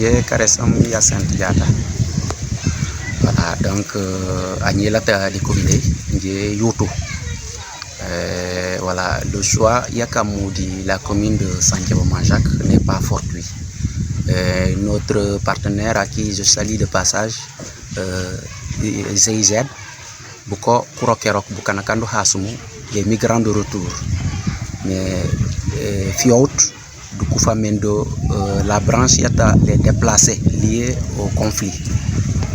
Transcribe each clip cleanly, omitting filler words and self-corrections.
J'ai Karessam Yacine Diata. Voilà, donc Agnelata de Comité, j'ai Yoto. Voilà, le choix Yakamou de la commune de Santiago-Manjac n'est pas fortuit. Notre partenaire à qui je salue de passage, ZIZ, Boko Kurokerok Bukanakando Hasumu, les migrants de retour. Mais Fiout, du Koufamendo, la branche yata les déplacés liés au conflit.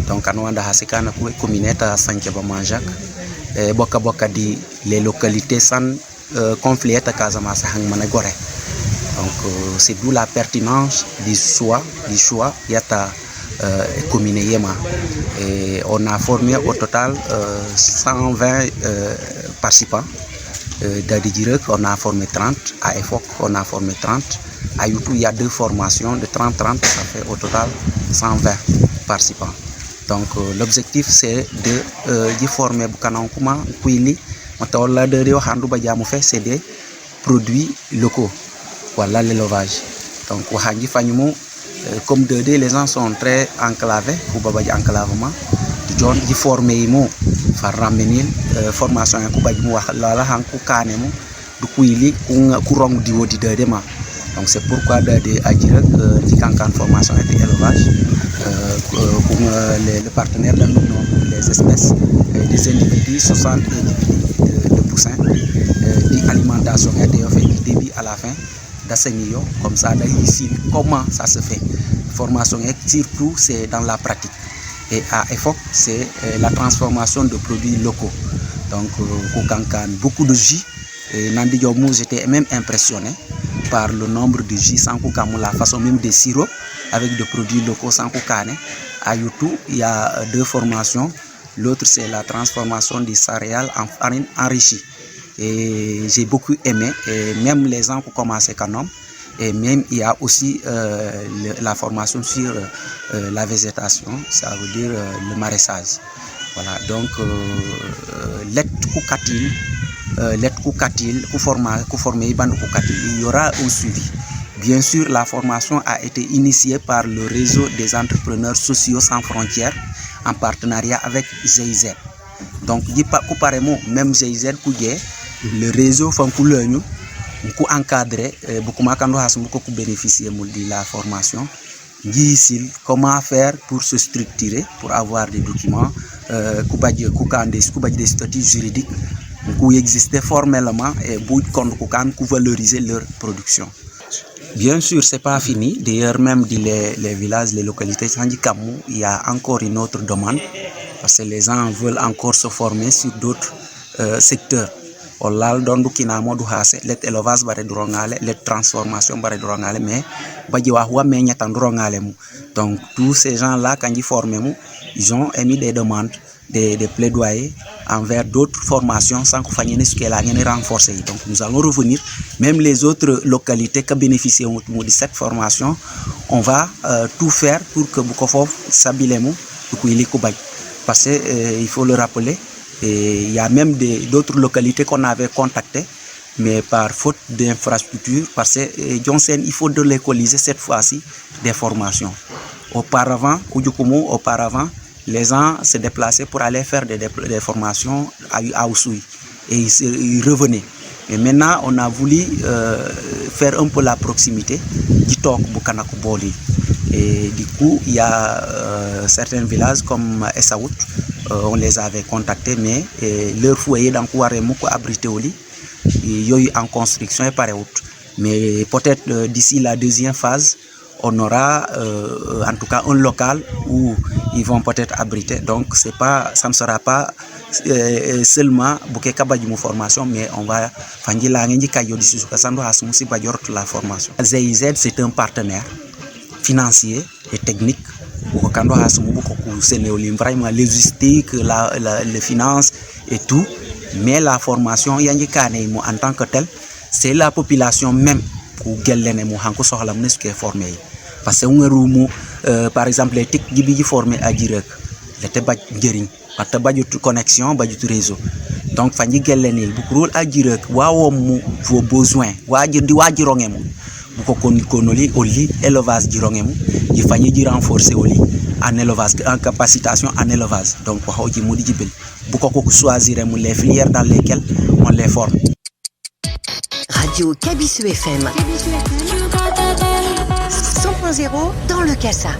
Donc, nous avons une communauté à Santiago-Manjac. Boka boka di les localités sans conflit à Casamance Hangmanagore. Donc, c'est d'où la pertinence du choix yata communé Yema. Et on a formé au total 120 participants. D'Adidirek, on a formé 30. À EFOC, on a formé 30. À Youtou, il y a deux formations de 30-30. Ça fait au total 120 participants. Donc l'objectif c'est de former Bukanankuma Kouili, c'est des produits locaux. Voilà l'élevage. Donc comme 2D, les gens sont très enclavés pour Babaji enclavement. Di former faire ramener formation à Kubaji Lala Hankou Kanemu, du Kouili, Kourong Diwo di 2D. Donc c'est pourquoi des Adjirek qui cancan formation et élevage pour les partenaires dans les espèces des individus 60 individus de poussins d'alimentation et du début à la fin d'assainir comme ça ici comment ça se fait formation et surtout c'est dans la pratique et à EFOC c'est la transformation de produits locaux donc beaucoup de jus et Nandi Yomou j'étais même impressionné par le nombre de jus sans koukamou, la façon même des sirops avec des produits locaux sans koukane. À Youtou, il y a deux formations. L'autre, c'est la transformation des céréales en farine enrichie. Et j'ai beaucoup aimé, et même les gens qui commencent quand même. Et même, il y a aussi la formation sur la végétation, ça veut dire le maraîchage. Voilà, donc, il y aura un suivi. Bien sûr, la formation a été initiée par le réseau des entrepreneurs sociaux sans frontières en partenariat avec GIZ. Donc, même GIZ, le réseau Fankoulenu, encadré, beaucoup de bénéficier de la formation. Comment faire pour se structurer, pour avoir des documents, des statuts juridiques qui existaient formellement et pour valoriser leur production. Bien sûr, ce n'est pas fini. D'ailleurs, même dans les villages, les localités, il y a encore une autre demande parce que les gens veulent encore se former sur d'autres secteurs. L'élevage, les transformations, mais donc tous ces gens-là, quand ils forment, ils ont émis des demandes, des plaidoyers envers d'autres formations sans qu'on fasse ce qu'elle a renforcé. Donc nous allons revenir, même les autres localités qui bénéficient de cette formation, on va tout faire pour que Bukofov s'habille parce qu'il faut le rappeler, il y a même d'autres localités qu'on avait contactées, mais par faute d'infrastructure, parce que Johnson, il faut de l'écoliser cette fois-ci des formations. Auparavant, les gens se déplaçaient pour aller faire des formations à Ousoui et ils revenaient. Et maintenant, on a voulu faire un peu la proximité du Tok Bukanaku Boli. Et du coup, il y a certains villages comme Essaout, on les avait contactés, mais leur foyer dans Kouaremoukou abrité au lit, il y a eu en construction et par autres. Mais peut-être d'ici la deuxième phase, on aura en tout cas un local où ils vont peut-être abriter. Donc ça ne sera pas seulement une formation, mais on va faire la formation. GIZ, c'est un partenaire financier et technique. Logistique, les finances et tout. Mais la formation, en tant que telle, c'est la population même qui est formée. Parce que par exemple, les TIC qui sont formés à Direct, les connexion, réseau. Donc, il faut que vos besoins, buko konoli oli élevage jirongemu ji fanye ji renforcer oli en élevage en capacitation en élevage donc ko ji modi jibel buko ko choisir mu les filières dans lesquelles on les forme. Radio Kabisu FM 100.0 dans le Kassa.